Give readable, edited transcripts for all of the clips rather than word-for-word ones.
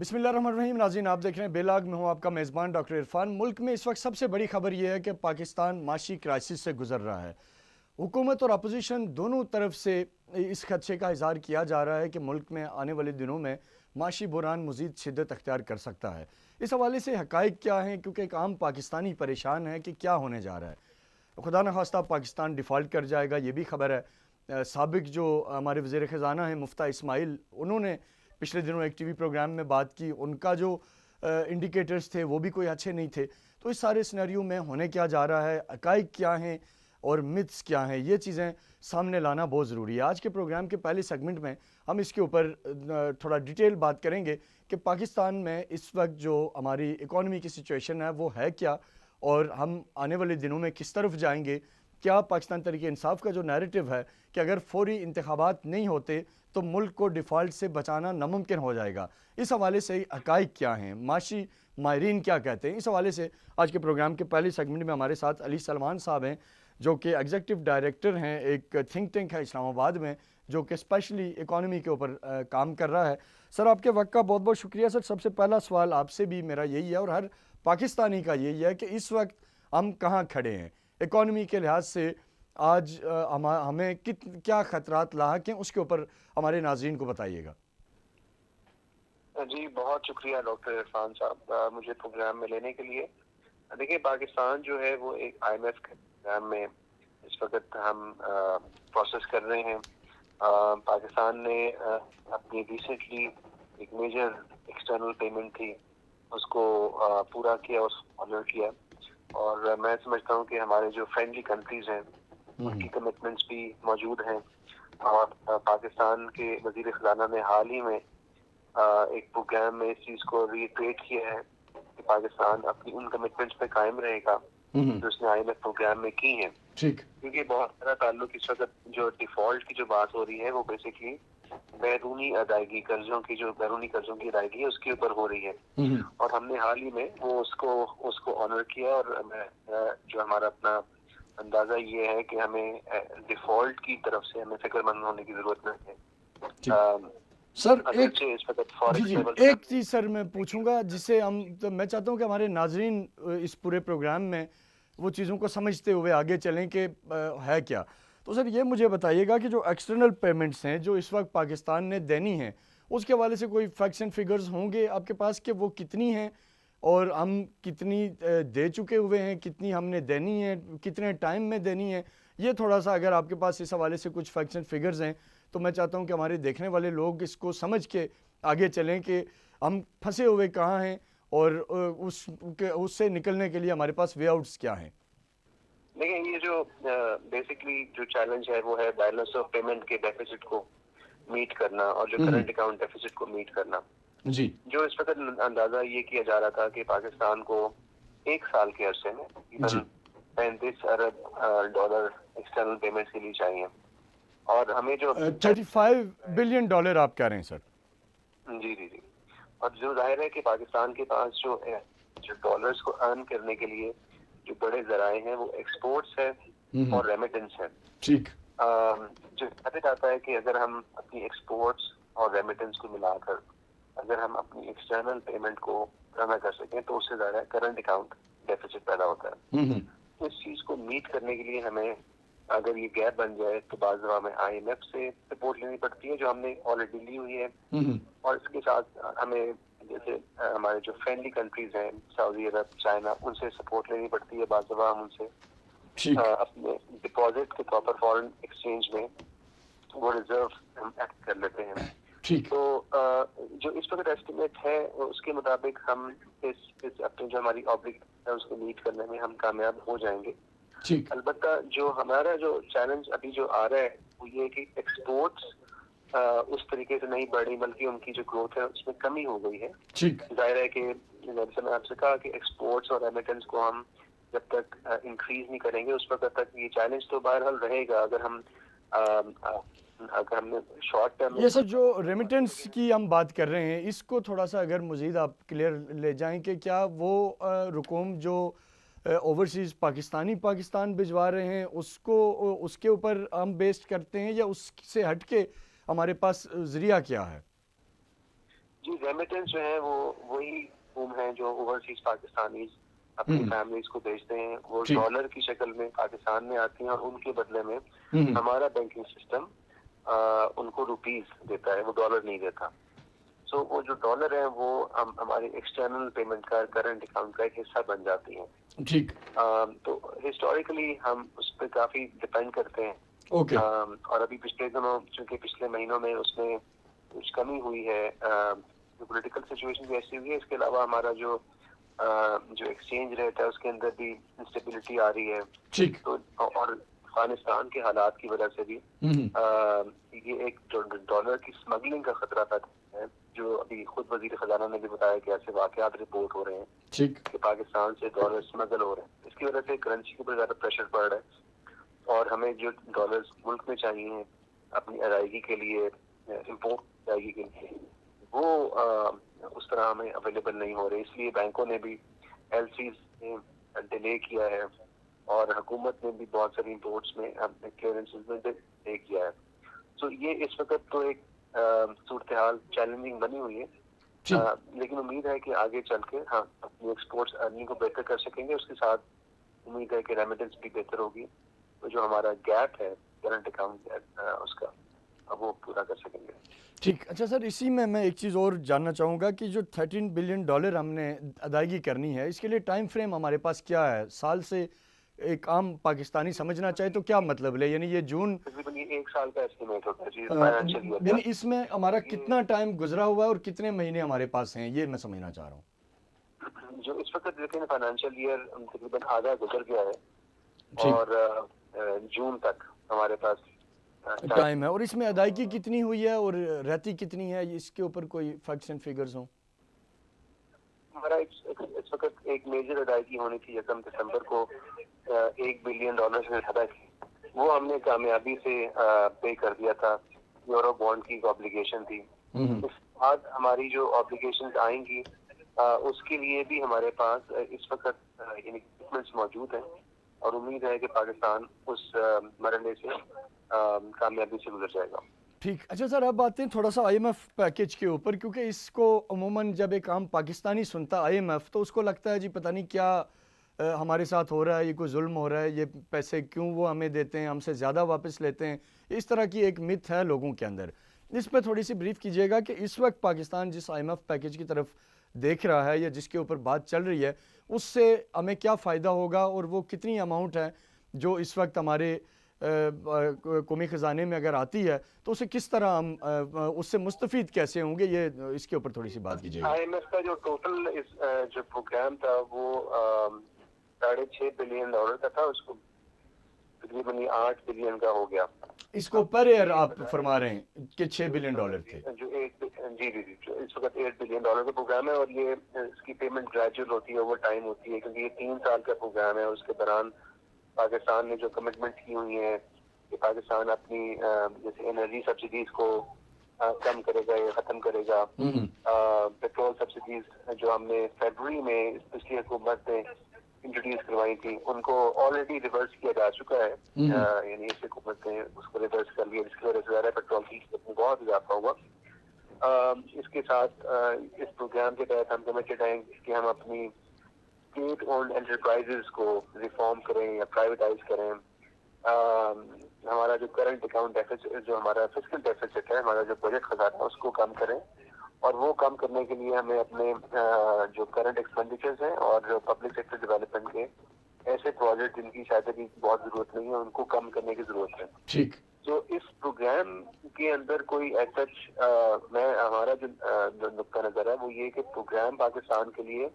بسم اللہ الرحمن الرحیم. ناظرین آپ دیکھ رہے ہیں بیلاگ میں ہوں آپ کا میزبان ڈاکٹر عرفان. ملک میں اس وقت سب سے بڑی خبر یہ ہے کہ پاکستان معاشی کرائسس سے گزر رہا ہے. حکومت اور اپوزیشن دونوں طرف سے اس خدشے کا اظہار کیا جا رہا ہے کہ ملک میں آنے والے دنوں میں معاشی بحران مزید شدت اختیار کر سکتا ہے. اس حوالے سے حقائق کیا ہیں، کیونکہ ایک عام پاکستانی پریشان ہے کہ کیا ہونے جا رہا ہے. خدا نخواستہ پاکستان ڈیفالٹ کر جائے گا، یہ بھی خبر ہے. سابق جو ہمارے وزیر خزانہ ہیں مفتیٰ اسماعیل، انہوں نے پچھلے دنوں ایک ٹی وی پروگرام میں بات کی. ان کا جو انڈیکیٹرز تھے وہ بھی کوئی اچھے نہیں تھے. تو اس سارے سینیریو میں ہونے کیا جا رہا ہے، حقائق کیا ہیں اور متس کیا ہیں، یہ چیزیں سامنے لانا بہت ضروری ہے. آج کے پروگرام کے پہلے سیگمنٹ میں ہم اس کے اوپر تھوڑا ڈیٹیل بات کریں گے کہ پاکستان میں اس وقت جو ہماری اکانومی کی سچویشن ہے وہ ہے کیا، اور ہم آنے والے دنوں میں کس طرف جائیں گے. کیا پاکستان تحریک انصاف کا جو نیریٹو ہے کہ اگر فوری انتخابات نہیں ہوتے تو ملک کو ڈیفالٹ سے بچانا ناممکن ہو جائے گا، اس حوالے سے حقائق کیا ہیں، معاشی ماہرین کیا کہتے ہیں، اس حوالے سے آج کے پروگرام کے پہلے سیگمنٹ میں ہمارے ساتھ علی سلمان صاحب ہیں، جو کہ ایگزیکٹو ڈائریکٹر ہیں ایک تھنک ٹینک ہے اسلام آباد میں، جو کہ اسپیشلی اکانومی کے اوپر کام کر رہا ہے. سر آپ کے وقت کا بہت بہت شکریہ. سر سب سے پہلا سوال آپ سے بھی میرا یہی ہے اور ہر پاکستانی کا یہی ہے کہ اس وقت ہم کہاں کھڑے ہیں اکانومی کے لحاظ سے. آج ہمیں کیا خطرات لاحق ہیں، اس کے اوپر ہمارے ناظرین کو بتائیے گا. جی بہت شکریہ ڈاکٹر عرفان صاحب مجھے پروگرام میں لینے کے لیے. دیکھیے پاکستان جو ہے وہ ایک آئی ایم ایف کے پروگرام میں اس وقت ہم پروسیس کر رہے ہیں. پاکستان نے اپنی ریسنٹلی ایک میجر ایکسٹرنل پیمنٹ تھی اس کو پورا کیا، اس کو آنر کیا، اور میں سمجھتا ہوں کہ ہمارے جو فرینڈلی کنٹریز ہیں ان کی کمٹمنٹس بھی موجود ہیں. اور پاکستان کے وزیر خزانہ نے حال ہی میں ایک پروگرام میں اس چیز کو ریٹریٹ کیا ہے کہ پاکستان اپنی ان کمٹمنٹس پہ قائم رہے گا جو اس نے آئی ایم ایف پروگرام میں کی ہیں. کیونکہ بہت سارا تعلق اس وقت جو ڈیفالٹ کی جو بات ہو رہی ہے وہ بیسکلی بیرونی ادائیگی قرضوں کی، جو بیرونی قرضوں کی ادائیگی ہے اس کے اوپر ہو رہی ہے. اور ہم نے حال ہی میں وہ اس کو آنر کیا، اور جو ہمارا اپنا اندازہ یہ ہے کہ ہمیں ڈیفالٹ کی طرف سے ہمیں فکر مند ہونے کی ضرورت نہیں ہے. سر ایک چیز سر میں پوچھوں گا جسے میں چاہتا ہوں کہ ہمارے ناظرین اس پورے پروگرام میں وہ چیزوں کو سمجھتے ہوئے آگے چلیں کہ ہے کیا. تو سر یہ مجھے بتائیے گا کہ جو ایکسٹرنل پیمنٹس ہیں جو اس وقت پاکستان نے دینی ہیں، اس کے حوالے سے کوئی فیکٹس اینڈ فگرز ہوں گے آپ کے پاس کہ وہ کتنی ہیں اور ہم کتنی دے چکے ہوئے ہیں، کتنی ہم نے دینی ہے، کتنے ٹائم میں دینی ہے. یہ تھوڑا سا اگر آپ کے پاس اس حوالے سے کچھ فیکٹس اینڈ فگرز ہیں تو میں چاہتا ہوں کہ ہمارے دیکھنے والے لوگ اس کو سمجھ کے آگے چلیں کہ ہم پھنسے ہوئے کہاں ہیں اور اس سے نکلنے کے لیے ہمارے پاس وے آؤٹس کیا ہیں. دیکھیں یہ جو بیسکلی جو چیلنج ہے وہ ہے بیلنس آف پیمنٹ کے ڈیفیسٹ کو میٹ کرنا اور جو کرنٹ اکاؤنٹ ڈیفیسٹ کو میٹ کرنا. جی جو اس وقت اندازہ یہ کیا جا رہا تھا کہ پاکستان کو ایک سال کے عرصے میں تقریباً 35 ارب ڈالر ایکسٹرنل پیمنٹس کے لیے چاہیے، اور ہمیں جو 35 بلین ڈالر آپ کہہ رہے ہیں سر. جی جی جی اور جو ظاہر ہے کہ پاکستان کے پاس جو ڈالرز کو ارن کرنے کے لیے جو بڑے ذرائع ہیں وہ ایکسپورٹس ہے اور ریمیٹنس ہے. ٹھیک جو ثابت آتا ہے کہ اگر ہم اپنی ایکسپورٹس اور ریمیٹنس کو ملا کر اگر ہم اپنی ایکسٹرنل پیمنٹ کو نہ کر سکیں تو اس سے زیادہ کرنٹ اکاؤنٹ ڈیفیسٹ پیدا ہوتا ہے. اس چیز کو میٹ کرنے کے لیے ہمیں اگر یہ گیپ بن جائے تو بعض دفعہ ہمیں آئی ایم ایف سے سپورٹ لینی پڑتی ہے جو ہم نے آلریڈی لی ہوئی ہے، اور اس کے ساتھ ہمیں جیسے ہمارے جو فرینڈلی کنٹریز ہیں سعودی عرب، چائنا، ان سے سپورٹ لینی پڑتی ہے. بعض دفعہ ہم ان سے اپنے ڈپازٹ کے طور پر فارن ایکسچینج میں وہ ریزرو ہم ایکٹ کر لیتے ہیں. تو جو اس وقت ایسٹیمیٹ ہے اس کے مطابق ہم اس اپنے جو ہماری آبلیگیشن ہے اس کو میٹ کرنے میں ہم کامیاب ہو جائیں گے. البتہ جو ہمارا جو چیلنج ابھی جو آ رہا ہے وہ یہ ہے کہ ایکسپورٹس اس طریقے سے نہیں بڑھ رہی بلکہ ان کی جو گروتھ ہے اس میں کمی ہو گئی ہے. ظاہر ہے کہ جیسے میں آپ سے کہا کہ ایکسپورٹس اور ریمیٹنس کو ہم جب تک انکریز نہیں کریں گے اس وقت تک یہ چیلنج تو بہرحال رہے گا. اگر ہم نے شارٹ ٹرم یہ سر جو ریمیٹنس کی ہم بات کر رہے ہیں اس کو تھوڑا سا اگر مزید آپ کلیئر لے جائیں کہ کیا وہ رقوم جو اوورسیز پاکستان بھجوا رہے ہیں اس کے اوپر ہم بیسڈ کرتے ہیں یا اس سے ہٹ کے ہمارے پاس ذریعہ کیا ہے؟ جی ریمیٹنس جو ہے وہ وہی فارم ہیں جو اوورسیز پاکستانیز اپنی فیملیز کو بھیجتے ہیں، وہ ڈالر کی شکل میں پاکستان میں آتی ہیں، اور ان کے بدلے میں ہمارا بینکنگ سسٹم ان کو روپیز دیتا ہے، وہ ڈالر نہیں دیتا. سو وہ جو ڈالر ہیں وہ ہمارے ایکسٹرنل پیمنٹ کا کرنٹ اکاؤنٹ کا ایک حصہ بن جاتی ہیں. ٹھیک. تو ہسٹوریکلی ہم اس پہ کافی ڈپینڈ کرتے ہیں. اوکے. اور ابھی پچھلے دنوں چونکہ پچھلے مہینوں میں اس میں کچھ کمی ہوئی ہے، پولیٹیکل سچویشن بھی ایسی ہوئی ہے، اس کے علاوہ ہمارا جو ایکسچینج ریٹ ہے اس کے اندر بھی انسٹیبلٹی آ رہی ہے. ٹھیک. تو اور افغانستان کے حالات کی وجہ سے بھی یہ ایک ڈالر کی اسمگلنگ کا خطرہ پیدا ہے، جو ابھی خود وزیر خزانہ نے بھی بتایا کہ ایسے واقعات رپورٹ ہو رہے ہیں. ٹھیک. کہ پاکستان سے ڈالر اسمگل ہو رہے ہیں. اس کی وجہ سے کرنسی کے اوپر زیادہ پریشر پڑ رہا ہے، اور ہمیں جو ڈالرز ملک میں چاہیے اپنی ادائیگی کے لیے، امپورٹ ادائیگی کے لیے، وہ اس طرح ہمیں اویلیبل نہیں ہو رہے. اس لیے بینکوں نے بھی ایل سیز ڈیلے کیا ہے، اور حکومت نے بھی بہت ساری امپورٹس میں کلیئرنسز میں ڈیلے کیا ہے. تو یہ اس وقت تو ایک صورتحال چیلنجنگ بنی ہوئی ہے، لیکن امید ہے کہ آگے چل کے ہم اپنی ایکسپورٹس ارننگ کو بہتر کر سکیں گے. اس کے ساتھ امید ہے کہ ریمیٹنس بھی بہتر ہوگی، تو جو ہمارا گیپ ہے کرنٹ اکاؤنٹ اس کا وہ پورا کر سکیں گے. ٹھیک. اچھا سر، اسی میں ایک چیز اور جاننا چاہوں گا کہ جو $13 بلین ہم نے ادائیگی کرنی ہے، اس کے لیے ٹائم فریم ہمارے پاس کیا ہے؟ سال سے ایک عام پاکستانی سمجھنا چاہے تو کیا مطلب ہے؟ یعنی یہ جون تقریباً 1 سال کا ایسٹیمیٹ ہوتا ہے جی فائنینشیل ایئر کا. یعنی اس میں ہمارا کتنا ٹائم گزرا ہوا ہے اور کتنے مہینے ہمارے پاس ہیں، یہ میں سمجھنا چاہ رہا ہوں. جو اس وقت دیکھیں فائنینشیل ایئر تقریباً آدھا گزر گیا ہے، ٹھیک. اور جون تک ہمارے پاس ٹائم ہے. اور اس میں ادائیگی کتنی ہوئی ہے اور رہتی کتنی ہے؟ اس کے اوپر کوئی فیکٹس اینڈ فیگرز ہوں؟ ہمارا اس وقت ایک میجر ادائیگی ہونی تھی 1 دسمبر کو $1 بلین سے زیادہ کی، وہ ہم نے کامیابی سے پے کر دیا تھا. یورو بانڈ کی آبلیگیشن تھی. اس بعد ہماری جو آبلیگیشن آئیں گی اس کے لیے بھی ہمارے پاس اس وقت یعنی ڈاکومنٹس موجود ہیں، اور امید ہے کہ پاکستان اس مرحلے سے کامیابی سے گزر جائے گا. ٹھیک. اچھا سر، اب آتے ہیں تھوڑا سا آئی ایم ایف پیکیج کے اوپر، کیونکہ اس کو عموماً جب ایک عام پاکستانی سنتا آئی ایم ایف تو اس کو لگتا ہے جی پتہ نہیں کیا ہمارے ساتھ ہو رہا ہے، یہ کوئی ظلم ہو رہا ہے، یہ پیسے کیوں وہ ہمیں دیتے ہیں، ہم سے زیادہ واپس لیتے ہیں. اس طرح کی ایک مت ہے لوگوں کے اندر. اس پہ تھوڑی سی بریف کیجیے گا کہ اس وقت پاکستان جس آئی ایم ایف پیکیج کی طرف دیکھ رہا ہے یا جس کے اوپر بات چل رہی ہے، اس سے ہمیں کیا فائدہ ہوگا، اور وہ کتنی اماؤنٹ ہے جو اس وقت ہمارے قومی خزانے میں اگر آتی ہے تو اسے کس طرح ہم اس سے مستفید کیسے ہوں گے، یہ اس کے اوپر تھوڑی سی بات کیجیے گا. آئی ایم ایف کا جو ٹوٹل جو پروگرام تھا وہ $6.5 بلین کا تھا، اس کو تقریباً 8 بلین کا ہو گیا. اس کو پر ایئر آپ فرما رہے ہیں کہ $6 بلین تھے؟ جو جی جو اس وقت $8 بلین کا پروگرام ہے، اور یہ اس کی پیمنٹ گریجویل ہوتی ہے، اوور ٹائم ہوتی ہے، کیونکہ یہ 3 سال کا پروگرام ہے. اس کے دوران پاکستان نے جو کمٹمنٹ کی ہوئی ہیں کہ پاکستان اپنی جیسے انرجی سبسڈیز کو کم کرے گا یا ختم کرے گا. پیٹرول سبسڈیز جو ہم نے فیبروری میں پچھلی حکومت نے انٹروڈیوس کروائی تھی، ان کو آلریڈی ریورس کیا جا چکا ہے. یعنی اس حکومت نے اس کو ریورس کر لیا، جس کی وجہ سے زیادہ پیٹرول کی قیمت میں بہت اضافہ ہوا. اس کے ساتھ اس پروگرام کے تحت ہم کمیٹڈ ہیں کہ ہم اپنی اسٹیٹ اونڈ انٹرپرائزز کو ریفارم کریں یا پرائیویٹائز کریں. ہمارا جو کرنٹ اکاؤنٹ ڈیفیسٹ، جو ہمارا فسکل ڈیفیسٹ ہے، ہمارا جو بجٹ خزانہ ہے، اس کو کم کریں. اور وہ کم کرنے کے لیے ہمیں اپنے جو کرنٹ ایکسپینڈیچرز ہیں اور جو پبلک سیکٹر ڈیولپمنٹ کے ایسے پروجیکٹ جن کی شاید ابھی بہت ضرورت نہیں ہے، ان کو کم کرنے کی ضرورت ہے. ٹھیک. تو اس پروگرام کے اندر کوئی ایسا میں ہمارا جو نقطہ نظر ہے وہ یہ کہ پروگرام پاکستان کے لیے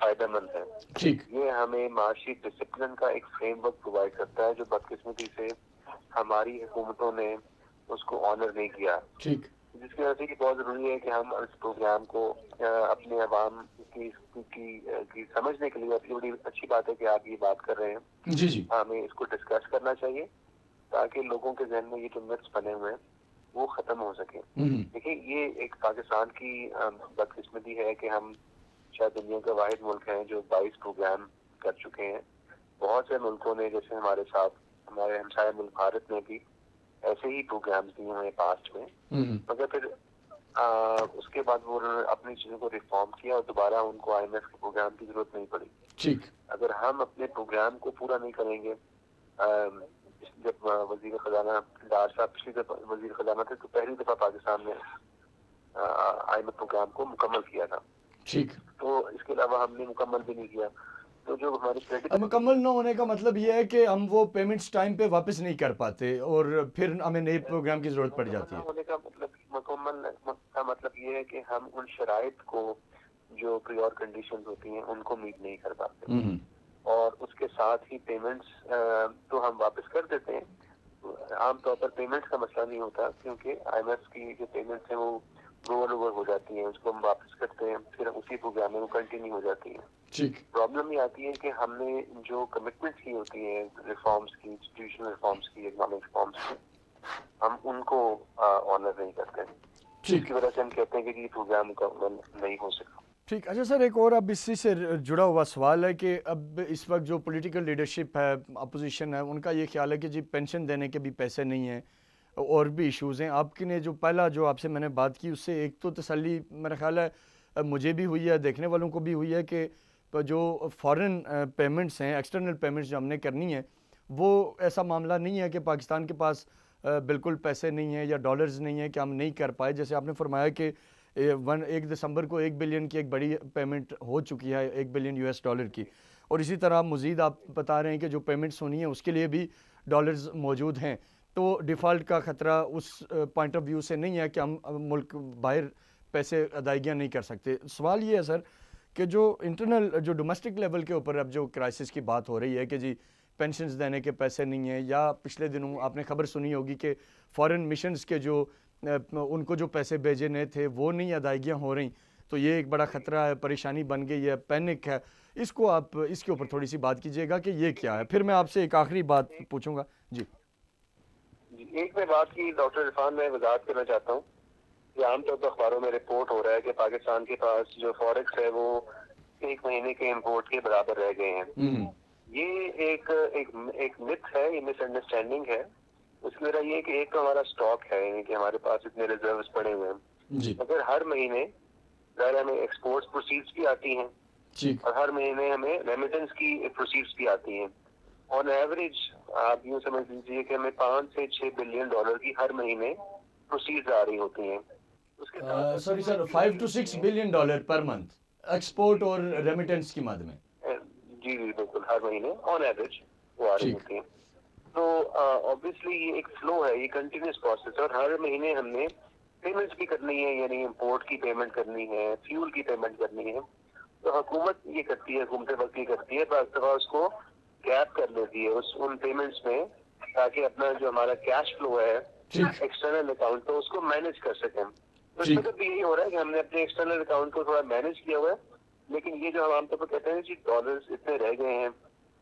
فائدہ مند ہے. ٹھیک. یہ ہمیں معاشی ڈسپلن کا ایک فریم ورک پرووائڈ کرتا ہے، جو بدقسمتی سے ہماری حکومتوں نے اس کو آنر نہیں کیا. ٹھیک. جس کی وجہ سے یہ بہت ضروری ہے کہ ہم اس پروگرام کو اپنے عوام کی سمجھنے کے لیے، بڑی اچھی بات ہے کہ آپ یہ بات کر رہے ہیں. جی جی. ہمیں اس کو ڈسکس کرنا چاہیے تاکہ لوگوں کے ذہن میں یہ جو متس بنے ہوئے ہیں وہ ختم ہو سکے. دیکھیں، یہ ایک پاکستان کی بدقسمتی ہے کہ ہم شاید دنیا کا واحد ملک ہیں جو 22 پروگرام کر چکے ہیں. بہت سے ملکوں نے، جیسے ہمارے ساتھ ہمارے ہمسایہ ملک بھارت نے بھی ایسے ہی پروگرامز دیے ہوئے پاسٹ میں، مگر پھر اس کے بعد وہ انہوں نے اپنی چیزوں کو ریفارم کیا اور دوبارہ ان کو IMF کے پروگرام کی ضرورت نہیں پڑی. ٹھیک. اگر ہم اپنے پروگرام کو پورا نہیں کریں گے، جب وزیر خزانہ ڈار صاحب پچھلی دفعہ وزیر خزانہ تھے تو پہلی دفعہ پاکستان نے IMF پروگرام کو مکمل کیا تھا. ٹھیک. تو اس کے علاوہ ہم نے مکمل بھی نہیں کیا. تو جو ہماری مکمل نہ ہونے کا مطلب یہ ہے کہ ہم وہ پیمنٹس ٹائم پہ واپس نہیں کر پاتے اور پھر ہمیں نئے پروگرام کی ضرورت پڑ جاتی ہے. ہونے کا مکمل کا مطلب یہ ہے کہ ہم ان شرائط کو جو پریور کنڈیشنز ہوتی ہیں ان کو میٹ نہیں کر پاتے، اور اس کے ساتھ ہی پیمنٹس تو ہم واپس کر دیتے ہیں. عام طور پر پیمنٹس کا مسئلہ نہیں ہوتا کیونکہ IMF کی جو پیمنٹس ہیں وہ رول اوور ہو جاتی ہیں، اس کو ہم واپس کرتے ہیں، پھر اسی پروگرام میں وہ کنٹینیو ہو جاتی ہیں. ٹھیک. پرابلم یہ آتی ہے کہ ہم نے جو کمٹمنٹس کی ہوتی ہیں ریفارمس کی، انسٹیٹیوشنل ریفارمس کی، اکنامک ریفارمس کی، ہم ان کو آنر نہیں کرتے، جس کی وجہ سے ہم کہتے ہیں کہ یہ پروگرام مکمل نہیں ہو سکا. ٹھیک. اچھا سر، ایک اور اب اسی سے جڑا ہوا سوال ہے کہ اب اس وقت جو پولیٹیکل لیڈرشپ ہے، اپوزیشن ہے، ان کا یہ خیال ہے کہ جی پینشن دینے کے بھی پیسے نہیں ہیں اور بھی ایشوز ہیں. آپ کی نے جو پہلا جو آپ سے میں نے بات کی اس سے ایک تو تسلی میرا خیال ہے مجھے بھی ہوئی ہے، دیکھنے والوں کو بھی ہوئی ہے کہ جو فارن پیمنٹس ہیں، ایکسٹرنل پیمنٹس جو ہم نے کرنی ہیں، وہ ایسا معاملہ نہیں ہے کہ پاکستان کے پاس بالکل پیسے نہیں ہیں یا ڈالرز نہیں ہیں کہ ہم نہیں کر پائے. جیسے آپ نے فرمایا کہ 1 دسمبر کو 1 بلین کی ایک بڑی پیمنٹ ہو چکی ہے، 1 بلین US کی، اور اسی طرح مزید آپ بتا رہے ہیں کہ جو پیمنٹس ہونی ہیں اس کے لیے بھی ڈالرز موجود ہیں. تو ڈیفالٹ کا خطرہ اس پوائنٹ آف ویو سے نہیں ہے کہ ہم ملک باہر پیسے ادائیگیاں نہیں کر سکتے. سوال یہ ہے سر کہ جو انٹرنل جو ڈومیسٹک لیول کے اوپر اب جو کرائسس کی بات ہو رہی ہے کہ جی پینشنز دینے کے پیسے نہیں ہیں، یا پچھلے دنوں آپ نے خبر سنی ہوگی کہ فارن مشنز کے جو ان کو جو پیسے بھیجنے تھے وہ نہیں ادائیگیاں ہو رہی، تو یہ ایک بڑا خطرہ ہے، پریشانی بن گئی ہے، پینک ہے. اس کو آپ اس کے اوپر تھوڑی سی بات کیجیے گا کہ یہ کیا ہے، پھر میں آپ سے ایک آخری بات پوچھوں گا. جی. ایک میں بات کی ڈاکٹر عرفان، میں وضاحت کرنا چاہتا ہوں کہ عام طور پر اخباروں میں رپورٹ ہو رہا ہے کہ پاکستان کے پاس جو فوریکس ہے وہ 1 مہینے کے امپورٹ کے برابر رہ گئے ہیں. یہ ایک متھ ہے، یہ مس انڈرسٹینڈنگ ہے. اس کی وجہ یہ کہ ایک تو ہمارا اسٹاک ہے، یعنی کہ ہمارے پاس اتنے ریزروز پڑے ہوئے ہیں، مگر ہر مہینے ظاہر ہمیں ایکسپورٹس پروسیڈز بھی آتی ہیں اور ہر مہینے ہمیں ریمیٹنس کی پروسیڈز بھی آتی ہیں. آن ایوریج آپ یوں سمجھ لیجیے کہ ہمیں 5 سے 6 بلین ڈالر کی ہر مہینے پروسیڈز آ رہی ہوتی ہیں. اس کے ساتھ sorry sir 5 to 6 billion dollar per month export اور ریمیٹنس کی مد میں. جی بالکل، ہر مہینے آن ایوریج وہ آ رہی ہوتی ہیں. تو obviously یہ ایک فلو ہے، یہ کنٹینیوس پروسیس ہے، اور ہر مہینے ہم نے پیمنٹس بھی کرنی ہے، یعنی امپورٹ کی پیمنٹ کرنی ہے، فیول کی پیمنٹ کرنی ہے. تو حکومت یہ کرتی ہے، حکومت وقت یہ کرتی ہے، بعض دفعہ اس کو گیپ کر لیتی ہے ان پیمنٹس میں، تاکہ اپنا جو ہمارا کیش فلو ہے ایکسٹرنل اکاؤنٹ تو اس کو مینج کر سکیں. تو اس وقت بھی یہی ہو رہا ہے کہ ہم نے اپنے ایکسٹرنل اکاؤنٹ کو تھوڑا مینج کیا ہوا ہے، لیکن یہ جو ہم عام طور پر کہتے ہیں کہ ڈالرز اتنے رہ گئے ہیں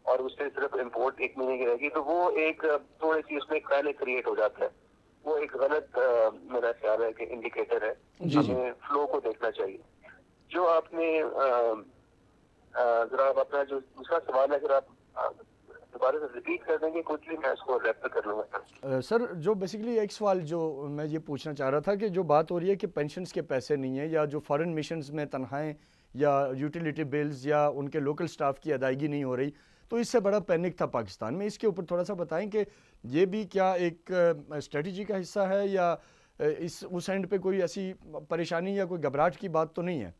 اور اس سے صرف امپورٹ 1 مہینے کی رہ گئی، تو وہ ایک تھوڑی سی اس میں ایک پینک کریٹ ہو جاتا ہے. وہ ایک غلط میرا خیال ہے کہ انڈیکیٹر ہے. ہمیں فلو کو دیکھنا چاہیے. جو آپ نے ذرا اپنا جو دوسرا سوال ہے، اگر آپ دوبارہ سے ریپیٹ کر دیں گے کوئکلی، میں اس کو ریپ کر لوں گا. سر جو بیسیکلی ایک سوال جو میں یہ پوچھنا چاہ رہا تھا کہ جو بات ہو رہی ہے کہ پینشنز کے پیسے نہیں ہیں، یا جو فارن مشنز میں تنخواہیں یا یوٹیلیٹی بلز یا ان کے لوکل سٹاف کی ادائیگی نہیں ہو رہی، تو اس سے بڑا پینک تھا پاکستان میں. اس کے اوپر تھوڑا سا بتائیں کہ یہ بھی کیا ایک اسٹریٹجی کا حصہ ہے، یا اس اینڈ پہ کوئی ایسی پریشانی یا کوئی گھبراہٹ کی بات تو نہیں ہے؟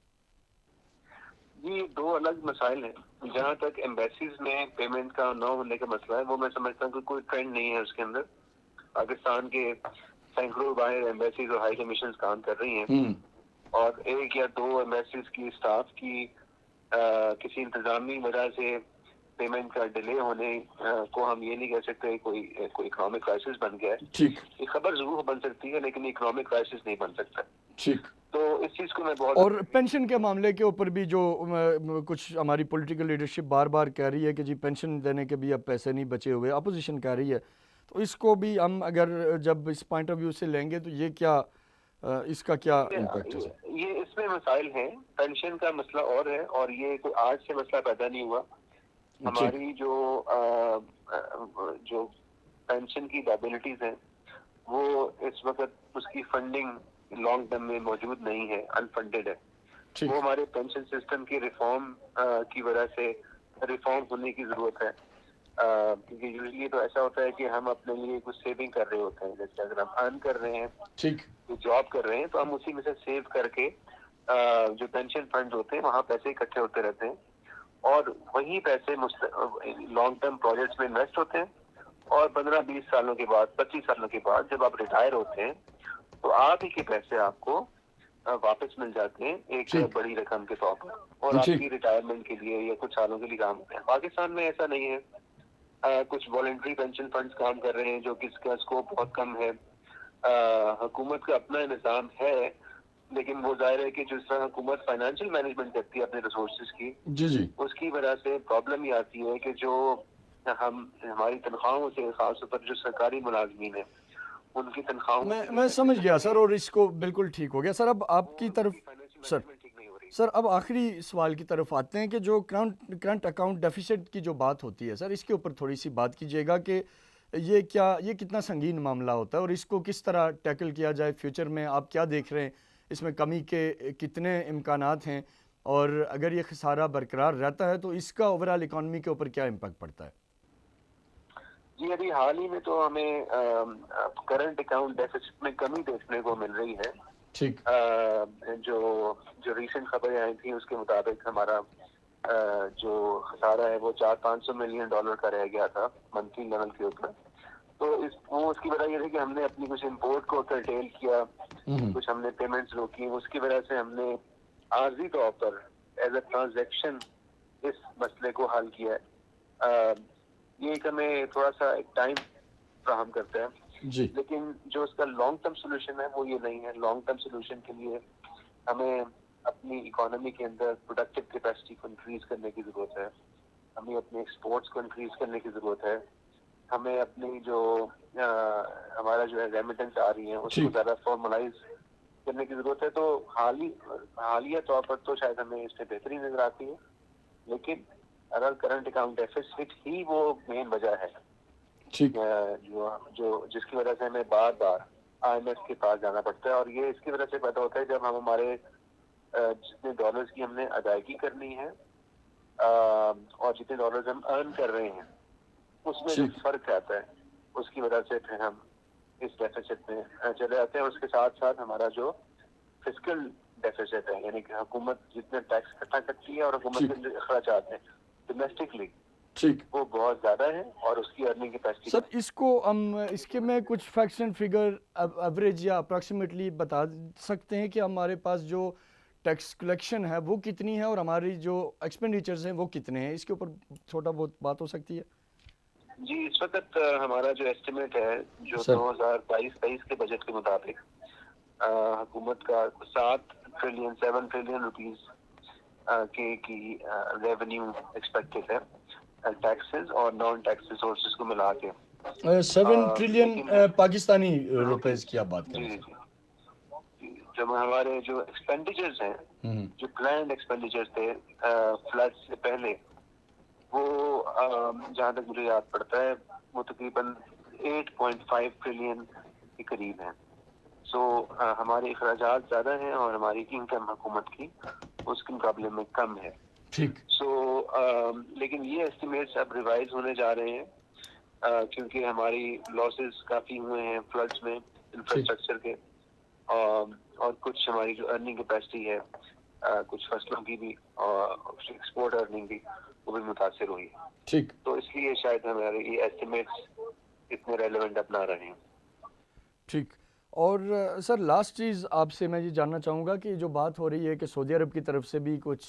یہ 2 الگ مسائل ہیں. جہاں تک ایمبیسیز میں پیمنٹ کا نہ ہونے کا مسئلہ ہے، وہ میں سمجھتا ہوں کہ کوئی ٹرینڈ نہیں ہے اس کے اندر. پاکستان کے سینکڑوں باہر ایمبیسیز اور ہائی کمیشنز کام کر رہی ہیں، اور 1 یا 2 ایمبیسیز کی اسٹاف کی کسی انتظامی وجہ سے پیمنٹ کا ڈیلے ہونے کو ہم یہ نہیں کہہ سکتے کوئی اکنامک کرائسس بن گیا ہے. یہ خبر ضرور بن سکتی ہے لیکن اکنامک کرائسس نہیں بن سکتا. تو اس چیز کو میں بہت، اور پینشن کے معاملے کے اوپر بھی جو کچھ ہماری پولیٹیکل لیڈرشپ بار بار کہہ رہی ہے کہ جی پینشن دینے کے بھی اب پیسے نہیں بچے ہوئے، اپوزیشن کہہ رہی ہے، تو اس کو بھی ہم اگر جب اس پوائنٹ آف ویو سے لیں گے تو یہ کیا اس کا کیا امپیکٹ ہے؟ یہ اس میں مسائل ہیں. پینشن کا مسئلہ اور ہے، اور یہ کوئی آج سے مسئلہ پیدا نہیں ہوا. ہماری جو پینشن کی لائبلٹیز ہیں وہ اس وقت اس کی فنڈنگ لانگ ٹرم میں موجود نہیں ہے, انفنڈیڈ ہے. ٹھیک وہ ہمارے پینشن سسٹم کی ریفارم کی وجہ سے ریفارم ہونے کی ضرورت ہے, کیونکہ یوزلی تو ایسا ہوتا ہے کہ ہم اپنے لیے کچھ سیونگ کر رہے ہوتے ہیں, جیسے اگر ہم ارن کر رہے ہیں, ٹھیک جاب کر رہے ہیں, تو ہم اسی میں سے سیو کر کے جو پینشن فنڈ ہوتے ہیں وہاں پیسے اکٹھے ہوتے رہتے ہیں, اور وہی پیسے لانگ ٹرم پروجیکٹس میں انویسٹ ہوتے ہیں, اور 15-20 سالوں کے بعد, 25 سالوں کے بعد جب آپ ریٹائر ہوتے ہیں تو آپ ہی کے پیسے آپ کو واپس مل جاتے ہیں ایک ٹھیک بڑی رقم کے طور پر, اور آپ ٹھیک کی ریٹائرمنٹ کے لیے یا کچھ سالوں کے لیے کام ہوتے ہیں. پاکستان میں ایسا نہیں ہے. کچھ والنٹری پینشن فنڈز کام کر رہے ہیں جو کہ اس کا اسکوپ بہت کم ہے. حکومت کا اپنا نظام ہے, لیکن وہ ظاہر ہے کہ جس طرح حکومت فائنینشیل مینجمنٹ کرتی ہے اپنے ریسورسز کی, جی جی اس کی وجہ سے پرابلم یہ آتی ہے کہ جو ہماری تنخواہوں سے, خاص طور پر جو سرکاری ملازمین ہیں ان کی تنخواہوں سے میں سمجھ گیا سر, اور اس کو بالکل ٹھیک ہو گیا سر. اب آپ کی طرف سر سر اب آخری سوال کی طرف آتے ہیں کہ جو کرنٹ اکاؤنٹ ڈیفیسٹ کی جو بات ہوتی ہے سر, اس کے اوپر تھوڑی سی بات کیجیے گا کہ یہ کتنا سنگین معاملہ ہوتا ہے اور اس کو کس طرح ٹیکل کیا جائے فیوچر میں. آپ کیا دیکھ رہے ہیں اس میں کمی کے کتنے امکانات ہیں, اور اگر یہ خسارہ برقرار رہتا ہے تو اس کا اوورال اکانومی کے اوپر کیا امپیکٹ پڑتا ہے؟ جی, ابھی حال ہی میں تو ہمیں کرنٹ اکاؤنٹ ڈیفیسٹ میں کمی دیکھنے کو مل رہی ہے. ٹھیک جو ریسنٹ خبریں آئی تھیں اس کے مطابق ہمارا جو خسارہ ہے وہ $400-500 ملین کا رہ گیا تھا منتھلی لیول کے اوپر. تو اس کی وجہ یہ تھی کہ ہم نے اپنی کچھ امپورٹ کو کرٹیل کیا, کچھ ہم نے پیمنٹس روکی. اس کی وجہ سے ہم نے عارضی طور پر ایز اے ٹرانزیکشن اس مسئلے کو حل کیا ہے. یہ ایک ہمیں تھوڑا سا ایک ٹائم فراہم کرتا ہے, جی لیکن جو اس کا لانگ ٹرم سولوشن ہے وہ یہ نہیں ہے. لانگ ٹرم سولوشن کے لیے ہمیں اپنی اکانومی کے اندر پروڈکٹیو کیپیسٹی کو انکریز کرنے کی ضرورت ہے, ہمیں اپنے ایکسپورٹس کو انکریز کرنے کی ضرورت ہے, ہمیں اپنی جو ہمارا جو ہے ریمیٹنس آ رہی ہیں اس کو زیادہ فارملائز کرنے کی ضرورت ہے. تو حالیہ طور پر تو شاید ہمیں اس سے بہتری نظر آتی ہے, لیکن اگر کرنٹ اکاؤنٹ ڈیفیسٹ ہی وہ مین وجہ ہے ٹھیک جو جس کی وجہ سے ہمیں بار بار IMF کے پاس جانا پڑتا ہے. اور یہ اس کی وجہ سے پیدا ہوتا ہے جب ہم ہمارے جتنے ڈالرز کی ہم نے ادائیگی کرنی ہے اور جتنے ڈالرز ہم ارن کر رہے ہیں اس میں جو فرق آتا ہے, اس کی وجہ سے پھر ہم اس ڈیفیسٹ میں چلے جاتے ہیں. اور اس کے ساتھ ساتھ ہمارا جو فسکل ڈیفیسٹ ہے, یعنی کہ حکومت جتنے ٹیکس اکٹھا کرتی ہے اور حکومت کے جو اخراجات ہیں ڈومیسٹکلی ٹھیک وہ بہت زیادہ ہے, اور اس کی ارننگ کیپیسٹی سر, اس کو ہم اس کے میں کچھ فیکٹس اینڈ فگر ایوریج یا اپروکسیمیٹلی بتا سکتے ہیں کہ ہمارے پاس جو ٹیکس کلیکشن ہے وہ کتنی ہے اور ہماری جو ایکسپینڈیچرز ہیں وہ کتنے ہیں, اس کے اوپر چھوٹا بہت بات ہو سکتی ہے؟ جی, اس وقت ہمارا جو ایسٹیمیٹ ہے جو سر 2022-23 کے بجٹ کے مطابق حکومت کا 7 ٹریلین روپیز کی ریونیو ایکسپیکٹڈ ہے, ٹیکسز اور نان ٹیکس ریسورسز کو ملا کے 7 ٹریلین پاکستانی روپیز کی آپ بات کریں جی سر. جب ہمارے جو ایکسپینڈیچرز ہیں, جو پلانڈ ایکسپینڈیچرز تھے فلڈ سے پہلے, وہ جہاں تک مجھے یاد پڑتا ہے وہ تقریباً 8.5 ٹریلین کے قریب ہیں. سو ہمارے اخراجات زیادہ ہیں اور ہماری انکم حکومت کی اس کے مقابلے میں کم ہے. ٹھیک سو لیکن یہ ایسٹیمیٹس اب ریوائز ہونے جا رہے ہیں کیونکہ ہماری لاسز کافی ہوئے ہیں فلڈس میں انفراسٹرکچر کے, اور کچھ ہماری جو ارننگ کیپیسٹی ہے کچھ فصلوں کی بھی اور ایکسپورٹ ارننگ بھی وہ بھی متاثر ہوئی. ٹھیک تو اس لیے شاید ہمارے یہ ایسٹیمیٹس اتنے ریلیونٹ اب نہ رہے ہیں. ٹھیک. اور سر لاسٹ چیز آپ سے میں یہ جاننا چاہوں گا کہ جو بات ہو رہی ہے کہ سعودی عرب کی طرف سے بھی کچھ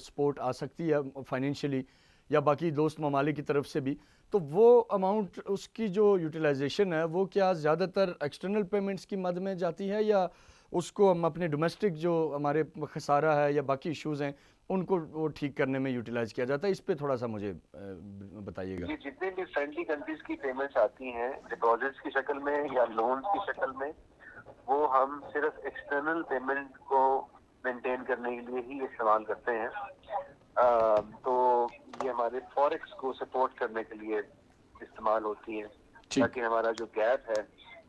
سپورٹ آ سکتی ہے فائنینشلی, یا باقی دوست ممالک کی طرف سے بھی, تو وہ اماؤنٹ اس کی جو یوٹیلائزیشن ہے وہ کیا زیادہ تر ایکسٹرنل پیمنٹس کی مد میں جاتی ہے, یا اس کو ہم اپنے ڈومیسٹک جو ہمارے خسارہ ہے یا باقی ایشوز ہیں ان کو وہ ٹھیک کرنے میں یوٹیلائز کیا جاتا ہے؟ اس پہ تھوڑا سا مجھے بتائیے گا. یہ جتنے بھی فرینڈلی کنٹریز کی پیمنٹس آتی ہیں ڈپازٹس کی شکل میں یا لونز کی شکل میں, وہ ہم صرف ایکسٹرنل پیمنٹ کو مینٹین کرنے کے لیے ہی استعمال کرتے ہیں. تو یہ ہمارے فوریکس کو سپورٹ کرنے کے لیے استعمال ہوتی ہے, تاکہ ہمارا جو گیپ ہے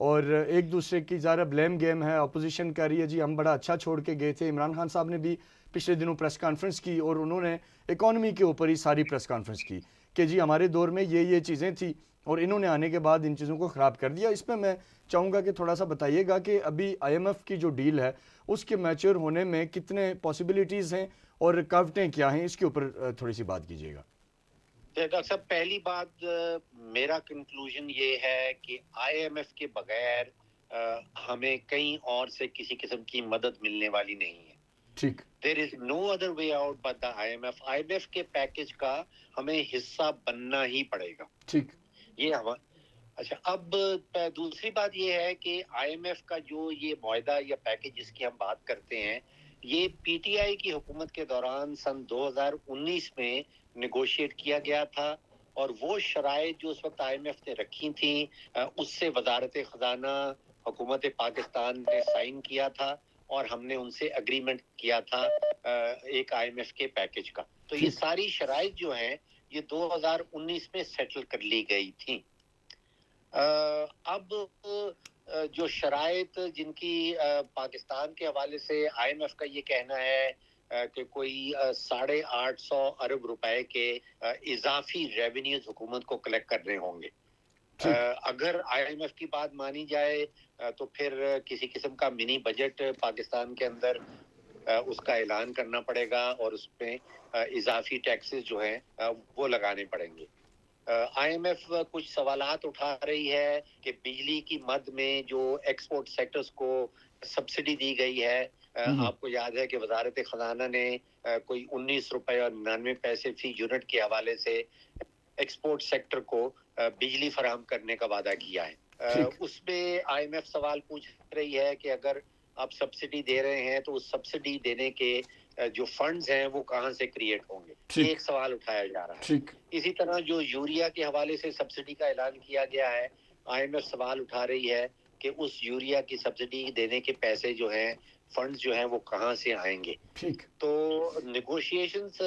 اور ایک دوسرے کی ظاہر بلیم گیم ہے. اپوزیشن کہہ رہی ہے جی ہم بڑا اچھا چھوڑ کے گئے تھے. عمران خان صاحب نے بھی پچھلے دنوں پریس کانفرنس کی اور انہوں نے اکانومی کے اوپر ہی ساری پریس کانفرنس کی کہ جی ہمارے دور میں یہ چیزیں تھیں اور انہوں نے آنے کے بعد ان چیزوں کو خراب کر دیا. اس پہ میں چاہوں گا کہ تھوڑا سا بتائیے گا کہ ابھی آئی ایم ایف کی جو ڈیل ہے اس کے میچور ہونے میں کتنے پاسبلٹیز ہیں اور رکاوٹیں کیا ہیں, اس کے اوپر تھوڑی سی بات کیجیے گا. ڈاکٹر صاحب, پہلی بات میرا کنکلوژن یہ ہے کہ آئی ایم ایف کے بغیر ہمیں کہیں اور سے کسی قسم کی مدد ملنے والی نہیں ہے. ٹھیک. There is no other way out but the IMF. IMF کے پیکج کا ہمیں حصہ بننا ہی پڑے گا. ٹھیک. یہ اچھا, اب دوسری بات یہ ہے کہ آئی ایم ایف کا جو یہ معاہدہ یا پیکج جس کی ہم بات کرتے ہیں, یہ پی ٹی آئی کی حکومت کے دوران سن 2019 میں نیگوشیٹ کیا گیا تھا, اور وہ شرائط جو اس وقت آئی ایم ایف نے رکھی تھیں اس سے وزارت خزانہ حکومت پاکستان نے سائن کیا تھا اور ہم نے ان سے اگریمنٹ کیا تھا ایک آئی ایم ایف کے پیکج کا. تو یہ ساری شرائط جو ہیں یہ 2019 میں سیٹل کر لی گئی تھی. اب جو شرائط جن کی پاکستان کے حوالے سے آئی ایم ایف کا یہ کہنا ہے کہ کوئی 850 ارب روپے کے اضافی ریونیوز حکومت کو کلیکٹ کرنے ہوں گے. اگر آئی ایم ایف کی بات مانی جائے تو پھر کسی قسم کا منی بجٹ پاکستان کے اندر اس کا اعلان کرنا پڑے گا اور اس میں اضافی ٹیکسز جو ہیں وہ لگانے پڑیں گے. آئی ایم ایف کچھ سوالات اٹھا رہی ہے کہ بجلی کی مد میں جو ایکسپورٹ سیکٹرز کو سبسڈی دی گئی ہے, آپ کو یاد ہے کہ وزارت خزانہ نے کوئی 19 روپے اور 99 پیسے فی یونٹ کے حوالے سے ایکسپورٹ سیکٹر کو بجلی فراہم کرنے کا وعدہ کیا ہے. اس میں آئی ایم ایف سوال پوچھ رہی ہے کہ اگر آپ سبسڈی دے رہے ہیں تو اس سبسڈی دینے کے جو فنڈز ہیں وہ کہاں سے کریٹ ہوں گے, یہ ایک سوال اٹھایا جا رہا ہے. اسی طرح جو یوریا کے حوالے سے سبسڈی کا اعلان کیا گیا ہے, آئی ایم ایف سوال اٹھا رہی ہے کہ اس یوریا کی سبسڈی دینے کے پیسے جو ہیں, فنڈز جو ہیں وہ کہاں سے آئیں گے. تو نیگوشیشنز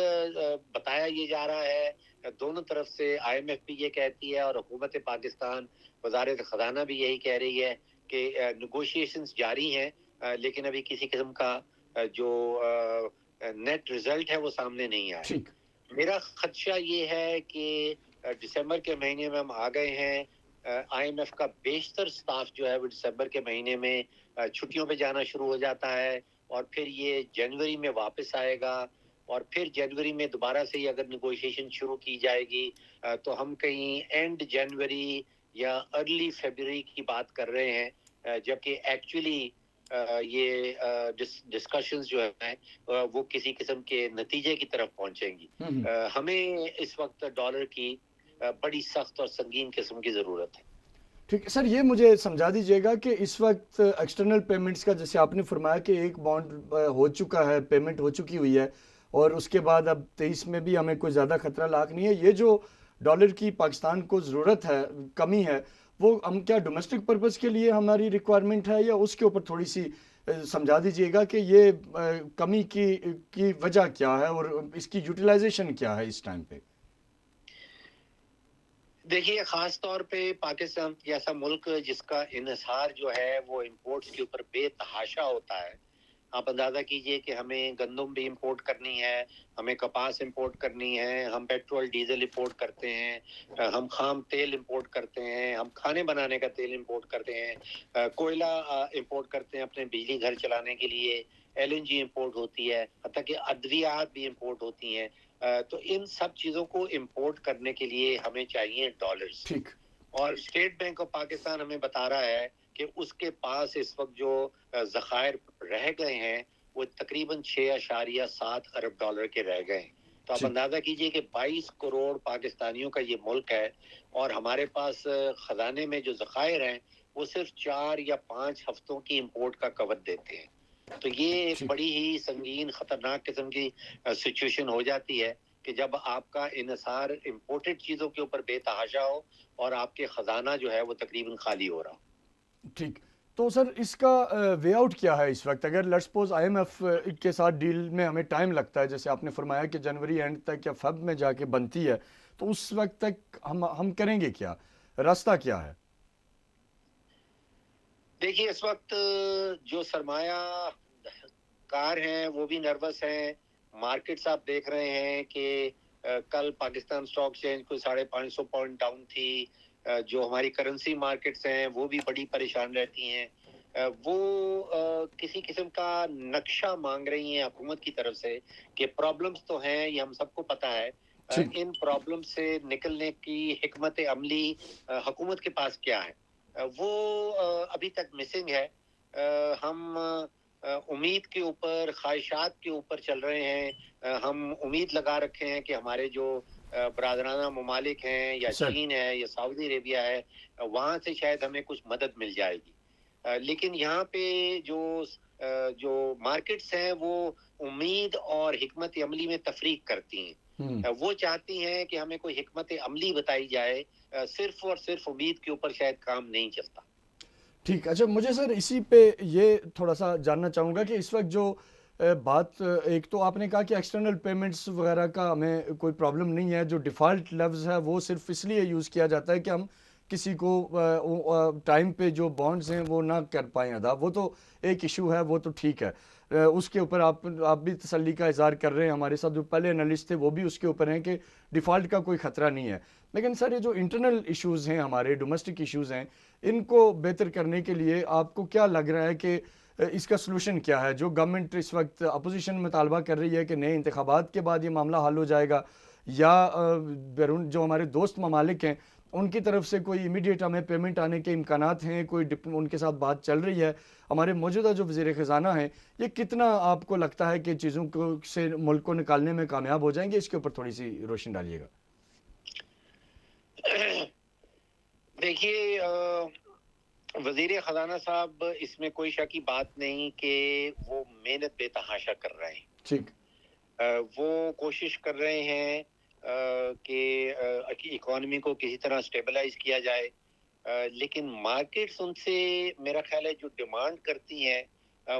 بتایا یہ جا رہا ہے دونوں طرف سے. آئی ایم ایف بھی یہ کہتی ہے اور حکومت پاکستان وزارت خزانہ بھی یہی کہہ رہی ہے کہ نیگوشیشنز جاری ہیں, لیکن ابھی کسی قسم کا جو نیٹ ریزلٹ ہے وہ سامنے نہیں آیا. میرا خدشہ یہ ہے کہ دسمبر کے مہینے میں ہم آ گئے ہیں, آئی ایم ایف کا بیشتر سٹاف جو ہے وہ دسمبر کے مہینے میں چھٹیوں پہ جانا شروع ہو جاتا ہے, اور پھر یہ جنوری میں واپس آئے گا, اور پھر جنوری میں دوبارہ سے ہی اگر نیگوشیشن شروع کی جائے گی تو ہم کہیں اینڈ جنوری یا ارلی فیبروری کی بات کر رہے ہیں, جبکہ ایکچولی یہ ڈسکشنز جو ہیں وہ کسی قسم کے نتیجے کی طرف پہنچیں گی. ہمیں اس وقت ڈالر کی بڑی سخت اور سنگین قسم کی ضرورت ہے. ٹھیک سر, یہ مجھے سمجھا دیجیے گا کہ اس وقت ایکسٹرنل پیمنٹس کا جیسے آپ نے فرمایا کہ ایک بانڈ ہو چکا ہے, پیمنٹ ہو چکی ہوئی ہے, اور اس کے بعد اب 23 میں بھی ہمیں کوئی زیادہ خطرہ لاحق نہیں ہے. یہ جو ڈالر کی پاکستان کو ضرورت ہے, کمی ہے, وہ ہم کیا ڈومیسٹک پرپز کے لیے ہماری ریکوائرمنٹ ہے, یا اس کے اوپر تھوڑی سی سمجھا دیجیے گا کہ یہ کمی کی وجہ کیا ہے اور اس کی یوٹیلائزیشن کیا ہے اس ٹائم پہ. دیکھیے, خاص طور پہ پاکستان جیسا ملک جس کا انحصار جو ہے وہ امپورٹس کے اوپر بے تحاشا ہوتا ہے. آپ اندازہ کیجئے کہ ہمیں گندم بھی امپورٹ کرنی ہے, ہمیں کپاس امپورٹ کرنی ہے, ہم پیٹرول ڈیزل امپورٹ کرتے ہیں, ہم خام تیل امپورٹ کرتے ہیں, ہم کھانے بنانے کا تیل امپورٹ کرتے ہیں, کوئلہ امپورٹ کرتے ہیں اپنے بجلی گھر چلانے کے لیے, ایل این جی امپورٹ ہوتی ہے, حتیٰ کہ ادویات بھی امپورٹ ہوتی ہیں. تو ان سب چیزوں کو امپورٹ کرنے کے لیے ہمیں چاہیے ڈالرز. اور اسٹیٹ بینک آف پاکستان ہمیں بتا رہا ہے کہ اس کے پاس اس وقت جو ذخائر رہ گئے ہیں وہ تقریباً 6.7 ارب ڈالر کے رہ گئے ہیں. تو آپ اندازہ کیجئے کہ 22 کروڑ پاکستانیوں کا یہ ملک ہے, اور ہمارے پاس خزانے میں جو ذخائر ہیں وہ صرف 4 یا 5 ہفتوں کی امپورٹ کا کور دیتے ہیں. تو یہ ایک بڑی ہی سنگین خطرناک قسم کی سچویشن ہو جاتی ہے کہ جب آپ کا انحصار امپورٹڈ چیزوں کے اوپر بے تحاشا ہو اور آپ کے خزانہ جو ہے وہ تقریباً خالی ہو رہا ہو. ٹھیک, تو سر اس کا وے آؤٹ کیا ہے اس وقت؟ اگر let's suppose I M F کے ساتھ ڈیل میں ہمیں ٹائم لگتا ہے, جیسے آپ نے فرمایا کہ جنوری اینڈ تک یا فیب میں جا کے بنتی ہے, تو اس وقت تک ہم کریں گے کیا, راستہ کیا ہے؟ دیکھیے اس وقت جو سرمایہ کار ہیں وہ بھی نروس ہیں. مارکیٹس آپ دیکھ رہے ہیں کہ کل پاکستان اسٹاک ایکسچینج کو 550 پوائنٹ ڈاؤن تھی. جو ہماری کرنسی مارکیٹس ہیں وہ بھی بڑی پریشان رہتی ہیں. وہ کسی قسم کا نقشہ مانگ رہی ہیں حکومت کی طرف سے کہ پرابلمز تو ہیں, یہ ہم سب کو پتہ ہے. ان پرابلم سے نکلنے کی حکمت عملی حکومت کے پاس کیا ہے, وہ ابھی تک مسنگ ہے. ہم امید کے اوپر, خواہشات کے اوپر چل رہے ہیں. ہم امید لگا رکھے ہیں کہ ہمارے جو برادرانہ ممالک ہیں یا چین ہے یا سعودی عربیہ ہے, وہاں سے شاید ہمیں کچھ مدد مل جائے گی. لیکن یہاں پہ جو مارکیٹس ہیں وہ امید اور حکمت عملی میں تفریق کرتی ہیں. وہ چاہتی ہیں کہ ہمیں کوئی حکمت عملی بتائی جائے, صرف اور صرف امید کے اوپر شاید کام نہیں چلتا. ٹھیک. اچھا مجھے سر اسی پہ یہ تھوڑا سا جاننا چاہوں گا کہ اس وقت جو بات, ایک تو آپ نے کہا کہ ایکسٹرنل پیمنٹس وغیرہ کا ہمیں کوئی پرابلم نہیں ہے, جو ڈیفالٹ لفظ ہے وہ صرف اس لیے یوز کیا جاتا ہے کہ ہم کسی کو ٹائم پہ جو بانڈز ہیں وہ نہ کر پائیں ادا, وہ تو ایک ایشو ہے, وہ تو ٹھیک ہے. اس کے اوپر آپ بھی تسلی کا اظہار کر رہے ہیں. ہمارے ساتھ جو پہلے انالسٹ تھے وہ بھی اس کے اوپر ہیں کہ ڈیفالٹ کا کوئی خطرہ نہیں ہے. لیکن سر یہ جو انٹرنل ایشوز ہیں, ہمارے ڈومیسٹک ایشوز ہیں, ان کو بہتر کرنے کے لیے آپ کو کیا لگ رہا ہے کہ اس کا سلوشن کیا ہے؟ جو گورنمنٹ اس وقت اپوزیشن میں طالبہ کر رہی ہے کہ نئے انتخابات کے بعد یہ معاملہ حل ہو جائے گا, یا بیرون جو ہمارے دوست ممالک ہیں ان کی طرف سے کوئی امیڈیٹ ہمیں پیمنٹ آنے کے امکانات ہیں, کوئی ان کے ساتھ بات چل رہی ہے؟ ہمارے موجودہ جو وزیر خزانہ ہیں یہ کتنا آپ کو لگتا ہے کہ چیزوں کو سے ملک کو نکالنے میں کامیاب ہو جائیں گے؟ اس کے اوپر تھوڑی سی روشنی ڈالیے گا. دیکھیے وزیر خزانہ صاحب, اس میں کوئی شک کی بات نہیں کہ وہ محنت بے تحاشا کر رہے ہیں. ٹھیک. وہ کوشش کر رہے ہیں کہ اکانومی کو کسی طرح سٹیبلائز کیا جائے, لیکن مارکیٹس ان سے میرا خیال ہے جو ڈیمانڈ کرتی ہیں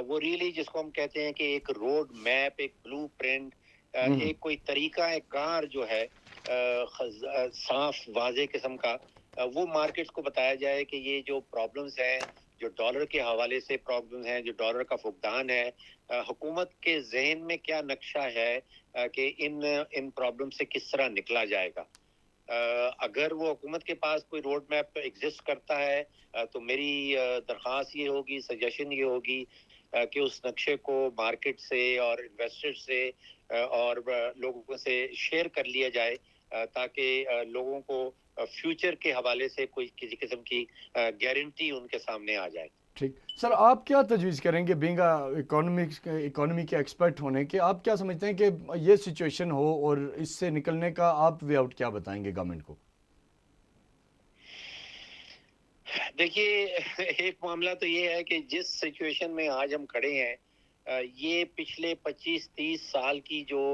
وہ ریلی جس کو ہم کہتے ہیں کہ ایک روڈ میپ, ایک بلو پرنٹ, ایک کوئی طریقہ کار جو ہے صاف واضح قسم کا, وہ مارکیٹس کو بتایا جائے کہ یہ جو پرابلمز ہیں, جو ڈالر کے حوالے سے پرابلمز ہیں, جو ڈالر کا فقدان ہے, حکومت کے ذہن میں کیا نقشہ ہے کہ ان پرابلم سے کس طرح نکلا جائے گا. اگر وہ حکومت کے پاس کوئی روڈ میپ ایگزسٹ کرتا ہے تو میری درخواست یہ ہوگی, سجیشن یہ ہوگی کہ اس نقشے کو مارکیٹ سے اور انویسٹر سے اور لوگوں سے شیئر کر لیا جائے, تاکہ لوگوں کو فیوچر کے حوالے سے کوئی کسی قسم کی گارنٹی ان کے سامنے آ جائے. ٹھیک. سر آپ کیا تجویز کریں گے بینگ اکانومی کے ایکسپرٹ ہونے کے, آپ کیا سمجھتے ہیں کہ یہ سچویشن ہو اور اس سے نکلنے کا آپ وے آؤٹ کیا بتائیں گے گورنمنٹ کو؟ دیکھیے ایک معاملہ تو یہ ہے کہ جس سچویشن میں آج ہم کھڑے ہیں, یہ پچھلے 25-30 سال کی جو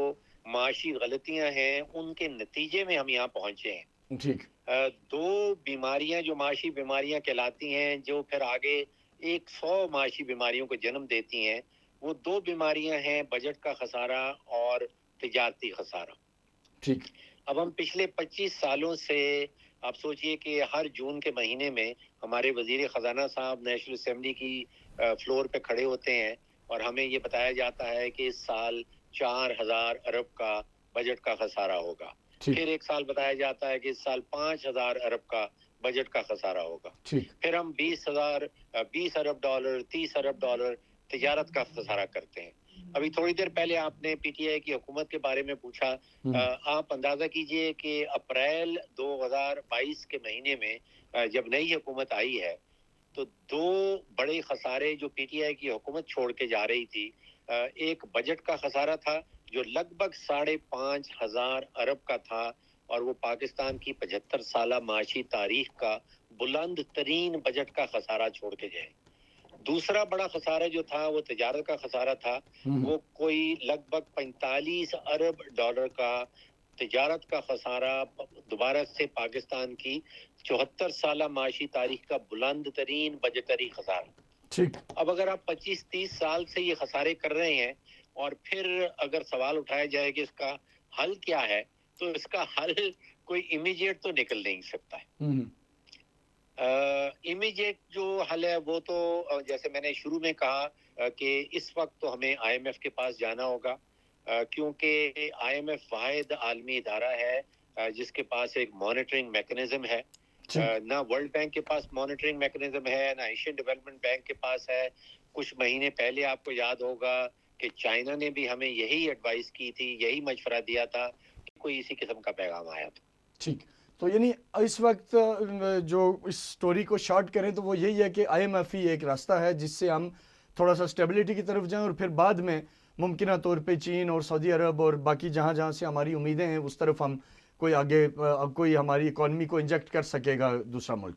معاشی غلطیاں ہیں ان کے نتیجے میں ہم یہاں پہنچے ہیں. ٹھیک. دو بیماریاں جو معاشی بیماریاں کہلاتی ہیں, جو پھر آگے 100 معاشی بیماریوں کو جنم دیتی ہیں, وہ دو بیماریاں ہیں بجٹ کا خسارہ اور تجارتی خسارہ. ٹھیک. اب ہم پچھلے 25 سالوں سے آپ سوچئے کہ ہر جون کے مہینے میں ہمارے وزیر خزانہ صاحب نیشنل اسمبلی کی فلور پہ کھڑے ہوتے ہیں اور ہمیں یہ بتایا جاتا ہے کہ اس سال 4000 ارب کا بجٹ کا خسارہ ہوگا. پھر ایک سال بتایا جاتا ہے کہ اس سال 5000 ارب کا بجٹ کا خسارہ ہوگا. پھر ہم 20 ارب ڈالر, 30 ارب ڈالر تجارت کا خسارہ کرتے ہیں. ابھی تھوڑی دیر پہلے آپ نے پی ٹی آئی کی حکومت کے بارے میں پوچھا. آپ اندازہ کیجئے کہ اپریل 2022 کے مہینے میں جب نئی حکومت آئی ہے تو دو بڑے خسارے جو پی ٹی آئی کی حکومت چھوڑ کے جا رہی تھی, ایک بجٹ کا خسارہ تھا جو لگ بھگ 5,500 ارب کا تھا, اور وہ پاکستان کی 75 سالہ معاشی تاریخ کا بلند ترین بجٹ کا خسارہ چھوڑ کے گئے. دوسرا بڑا خسارہ جو تھا وہ تجارت کا خسارہ تھا, وہ کوئی لگ بھگ 45 ارب ڈالر کا تجارت کا خسارہ, دوبارہ سے پاکستان کی 74 سالہ معاشی تاریخ کا بلند ترین بجٹری خسارہ. ٹھیک. اب اگر آپ 25-30 سال سے یہ خسارے کر رہے ہیں اور پھر اگر سوال اٹھایا جائے کہ اس کا حل کیا ہے, تو اس کا حل کوئی امیڈیٹ تو نکل نہیں سکتا ہے. امیجیٹ جو حل ہے وہ تو جیسے میں نے شروع میں کہا کہ اس وقت تو ہمیں آئی ایم ایف کے پاس جانا ہوگا، کیونکہ آئی ایم ایف واحد عالمی ادارہ ہے جس کے پاس ایک مانیٹرنگ میکنزم ہے. نہ ورلڈ بینک کے پاس مانیٹرنگ میکنزم ہے، نہ ایشین ڈیولپمنٹ بینک کے پاس ہے. کچھ مہینے پہلے آپ کو یاد ہوگا کہ چائنا نے بھی ہمیں یہی ایڈوائس کی تھی، یہی مشورہ دیا تھا کہ کوئی اسی قسم کا پیغام آیا تھا. ٹھیک، تو یعنی اس وقت جو اس سٹوری کو شارٹ کریں تو وہ یہی ہے کہ آئی ایم ایف ہی ایک راستہ ہے جس سے ہم تھوڑا سا اسٹیبلٹی کی طرف جائیں، اور پھر بعد میں ممکنہ طور پہ چین اور سعودی عرب اور باقی جہاں جہاں سے ہماری امیدیں ہیں اس طرف ہم کوئی آگے کوئی ہماری اکانومی کو انجیکٹ کر سکے گا دوسرا ملک.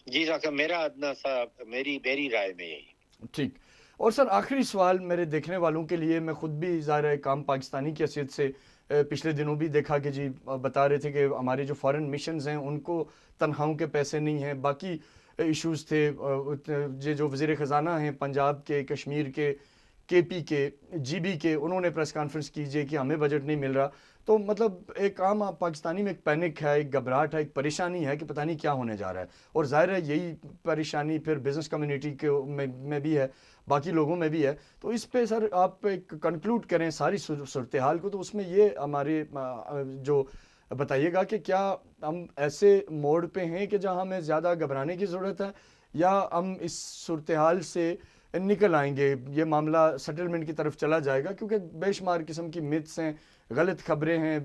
جی صاحب، میرا ادنا سا میری رائے میں یہی. ٹھیک. اور سر آخری سوال میرے دیکھنے والوں کے لیے، میں خود بھی ظاہر ہے کام پاکستانی کی حیثیت سے پچھلے دنوں بھی دیکھا کہ جی بتا رہے تھے کہ ہمارے جو فارن مشنز ہیں ان کو تنخواہوں کے پیسے نہیں ہیں، باقی ایشوز تھے. جو وزیر خزانہ ہیں پنجاب کے، کشمیر کے، کے پی کے، جی بی کے، انہوں نے پریس کانفرنس کیجئے کہ ہمیں بجٹ نہیں مل رہا. تو مطلب ایک عام پاکستانی میں ایک پینک ہے، ایک گھبراہٹ ہے، ایک پریشانی ہے کہ پتہ نہیں کیا ہونے جا رہا ہے. اور ظاہر ہے یہی پریشانی پھر بزنس کمیونٹی کے میں بھی ہے، باقی لوگوں میں بھی ہے. تو اس پہ سر آپ ایک کنکلوڈ کریں ساری صورتحال کو، تو اس میں یہ ہمارے جو بتائیے گا کہ کیا ہم ایسے موڑ پہ ہیں کہ جہاں ہمیں زیادہ گھبرانے کی ضرورت ہے، یا ہم اس صورتحال سے نکل آئیں گے، یہ معاملہ سیٹلمنٹ کی طرف چلا جائے گا؟ کیونکہ بے شمار قسم کی متس ہیں، غلط خبریں ہیں،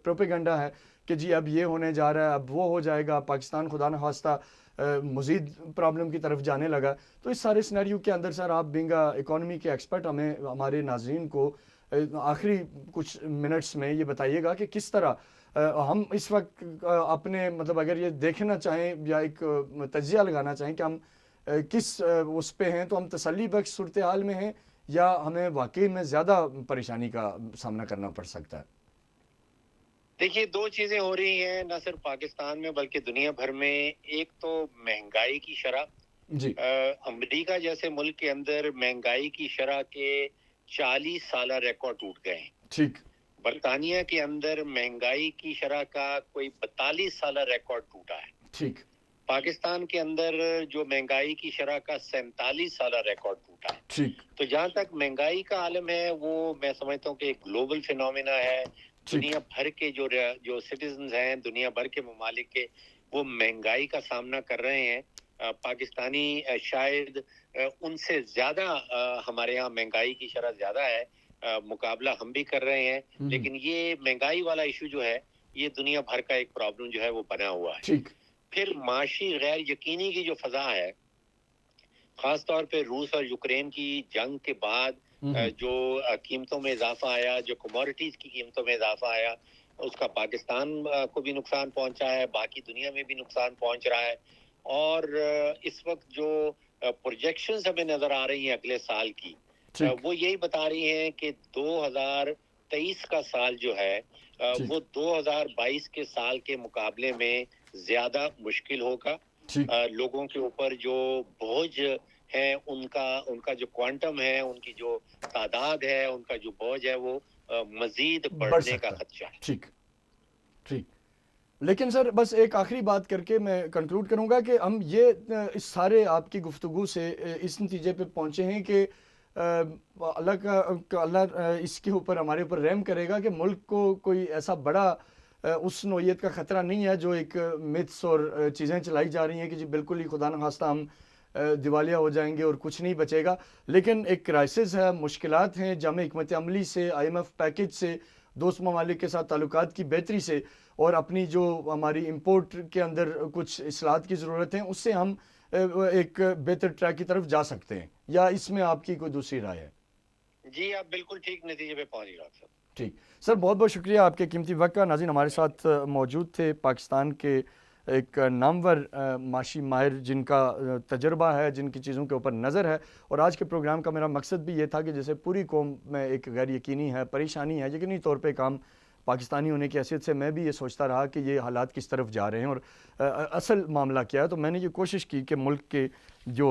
پروپیگنڈا ہے کہ جی اب یہ ہونے جا رہا ہے، اب وہ ہو جائے گا، پاکستان خدا نخواستہ مزید پرابلم کی طرف جانے لگا. تو اس سارے سینیریو کے اندر سر آپ بینگ اکانومی کے ایکسپرٹ ہمیں، ہمارے ناظرین کو آخری کچھ منٹس میں یہ بتائیے گا کہ کس طرح ہم اس وقت اپنے مطلب اگر یہ دیکھنا چاہیں یا ایک تجزیہ لگانا چاہیں کہ ہم کس اس پہ ہیں، تو ہم تسلی بخش صورتحال میں ہیں یا ہمیں واقعی میں زیادہ پریشانی کا سامنا کرنا پڑ سکتا ہے؟ دیکھیے، دو چیزیں ہو رہی ہیں نہ صرف پاکستان میں بلکہ دنیا بھر میں. ایک تو مہنگائی کی شرح. جی. امریکہ جیسے ملک کے اندر مہنگائی کی شرح کے 40 سالہ ریکارڈ ٹوٹ گئے ہیں. ٹھیک. برطانیہ کے اندر مہنگائی کی شرح کا کوئی 42 سالہ ریکارڈ ٹوٹا ہے. ٹھیک. پاکستان کے اندر جو مہنگائی کی شرح کا 47 سالہ ریکارڈ ٹوٹا ہے. ٹھیک. تو جہاں تک مہنگائی کا عالم ہے وہ میں سمجھتا ہوں کہ ایک گلوبل فینومینا ہے. دنیا بھر کے جو سٹیزنز ہیں دنیا بھر کے ممالک کے، وہ مہنگائی کا سامنا کر رہے ہیں. پاکستانی شاید ان سے زیادہ، ہمارے ہاں مہنگائی کی شرح زیادہ ہے، مقابلہ ہم بھی کر رہے ہیں، لیکن یہ مہنگائی والا ایشو جو ہے یہ دنیا بھر کا ایک پرابلم جو ہے وہ بنا ہوا ہے. پھر معاشی غیر یقینی کی جو فضا ہے، خاص طور پہ روس اور یوکرین کی جنگ کے بعد جو قیمتوں میں اضافہ آیا، جو کموڈٹیز کی قیمتوں میں اضافہ آیا، اس کا پاکستان کو بھی نقصان پہنچا ہے، باقی دنیا میں بھی نقصان پہنچ رہا ہے. اور اس وقت جو پروجیکشنز ہمیں نظر آ رہی ہیں اگلے سال کی، وہ یہی بتا رہی ہیں کہ 2023 کا سال جو ہے وہ 2022 کے سال کے مقابلے میں زیادہ مشکل ہوگا. لوگوں کے اوپر جو بوجھ ہے، ان کا جو کوانٹم ہے، ان کی جو تعداد ہے، ان کا جو بوجھ ہے، وہ مزید بڑھنے کا خدشہ ہے. ٹھیک. ٹھیک. لیکن سر بس ایک آخری بات کر کے میں کنکلوڈ کروں گا کہ ہم یہ اس سارے آپ کی گفتگو سے اس نتیجے پہ پہنچے ہیں کہ اللہ اس کے اوپر، ہمارے اوپر رحم کرے گا کہ ملک کو کوئی ایسا بڑا اس نوعیت کا خطرہ نہیں ہے جو ایک متس اور چیزیں چلائی جا رہی ہیں کہ جی بالکل ہی خدا نخواستہ ہم دیوالیہ ہو جائیں گے اور کچھ نہیں بچے گا. لیکن ایک کرائسس ہے، مشکلات ہیں، جامع حکمت عملی سے، آئی ایم ایف پیکج سے، دوست ممالک کے ساتھ تعلقات کی بہتری سے، اور اپنی جو ہماری امپورٹ کے اندر کچھ اصلاحات کی ضرورت ہیں، اس سے ہم ایک بہتر ٹریک کی طرف جا سکتے ہیں. یا اس میں آپ کی کوئی دوسری رائے ہے؟ جی، آپ بالکل ٹھیک نتیجے پہ پہنچ گئے صاحب. ٹھیک سر، بہت بہت شکریہ آپ کے قیمتی وقت کا. ناظرین، ہمارے ساتھ موجود تھے پاکستان کے ایک نامور معاشی ماہر جن کا تجربہ ہے، جن کی چیزوں کے اوپر نظر ہے. اور آج کے پروگرام کا میرا مقصد بھی یہ تھا کہ جیسے پوری قوم میں ایک غیر یقینی ہے، پریشانی ہے، یقینی طور پہ کام پاکستانی ہونے کی حیثیت سے میں بھی یہ سوچتا رہا کہ یہ حالات کس طرف جا رہے ہیں اور اصل معاملہ کیا ہے. تو میں نے یہ کوشش کی کہ ملک کے جو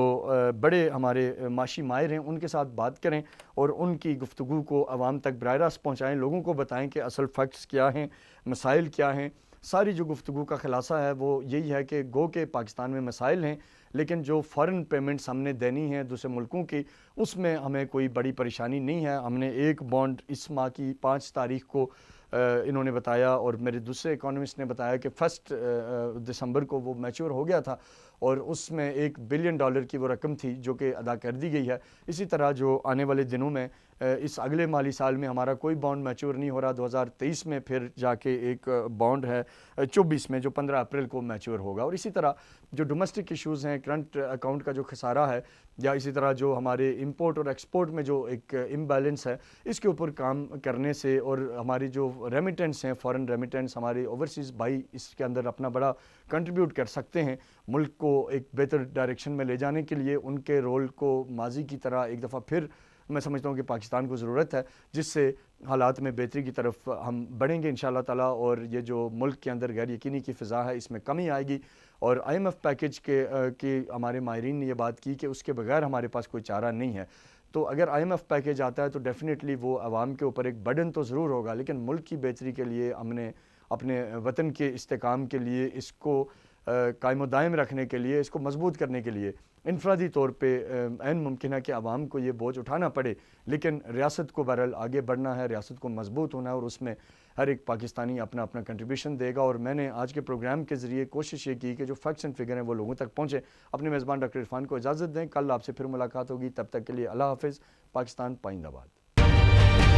بڑے ہمارے معاشی ماہر ہیں ان کے ساتھ بات کریں اور ان کی گفتگو کو عوام تک براہ راست پہنچائیں، لوگوں کو بتائیں کہ اصل فیکٹس کیا ہیں، مسائل کیا ہیں. ساری جو گفتگو کا خلاصہ ہے وہ یہی ہے کہ گو کہ پاکستان میں مسائل ہیں، لیکن جو فارن پیمنٹس ہم نے دینی ہیں دوسرے ملکوں کی، اس میں ہمیں کوئی بڑی پریشانی نہیں ہے۔ ہم نے ایک بانڈ اس ماہ کی 5 تاریخ کو انہوں نے بتایا، اور میرے دوسرے اکانومسٹ نے بتایا کہ 1 دسمبر کو وہ میچور ہو گیا تھا، اور اس میں $1 بلین کی وہ رقم تھی جو کہ ادا کر دی گئی ہے۔ اسی طرح جو آنے والے دنوں میں اس اگلے مالی سال میں ہمارا کوئی بانڈ میچور نہیں ہو رہا، 2023 میں پھر جا کے ایک بانڈ ہے 24 میں جو 15 اپریل کو میچور ہوگا۔ اور اسی طرح جو ڈومیسٹک ایشوز ہیں، کرنٹ اکاؤنٹ کا جو خسارہ ہے، یا اسی طرح جو ہمارے امپورٹ اور ایکسپورٹ میں جو ایک امبیلنس ہے، اس کے اوپر کام کرنے سے، اور ہماری جو ریمیٹنس ہیں، فارن ریمیٹنس، ہمارے اوورسیز بھائی اس کے اندر اپنا بڑا کنٹریبیوٹ کر سکتے ہیں ملک کو ایک بہتر ڈائریکشن میں لے جانے کے لیے۔ ان کے رول کو ماضی کی طرح ایک دفعہ پھر میں سمجھتا ہوں کہ پاکستان کو ضرورت ہے، جس سے حالات میں بہتری کی طرف ہم بڑھیں گے انشاءاللہ تعالیٰ، اور یہ جو ملک کے اندر غیر یقینی کی فضا ہے اس میں کمی آئے گی۔ اور IMF پیکج کے ہمارے ماہرین نے یہ بات کی کہ اس کے بغیر ہمارے پاس کوئی چارہ نہیں ہے۔ تو اگر IMF پیکج آتا ہے تو ڈیفینیٹلی وہ عوام کے اوپر ایک برڈن تو ضرور ہوگا، لیکن ملک کی بہتری کے لیے ہم نے اپنے وطن کے استحکام کے لیے، اس کو قائم و دائم رکھنے کے لیے، اس کو مضبوط کرنے کے لیے انفرادی طور پہ عین ممکن ہے کہ عوام کو یہ بوجھ اٹھانا پڑے، لیکن ریاست کو بہرحال آگے بڑھنا ہے، ریاست کو مضبوط ہونا ہے، اور اس میں ہر ایک پاکستانی اپنا اپنا کنٹریبیوشن دے گا۔ اور میں نے آج کے پروگرام کے ذریعے کوشش یہ کی کہ جو فیکٹس اینڈ فگر ہیں وہ لوگوں تک پہنچے۔ اپنے میزبان ڈاکٹر عرفان کو اجازت دیں، کل آپ سے پھر ملاقات ہوگی، تب تک کے لیے اللہ حافظ۔ پاکستان پائندہ باد۔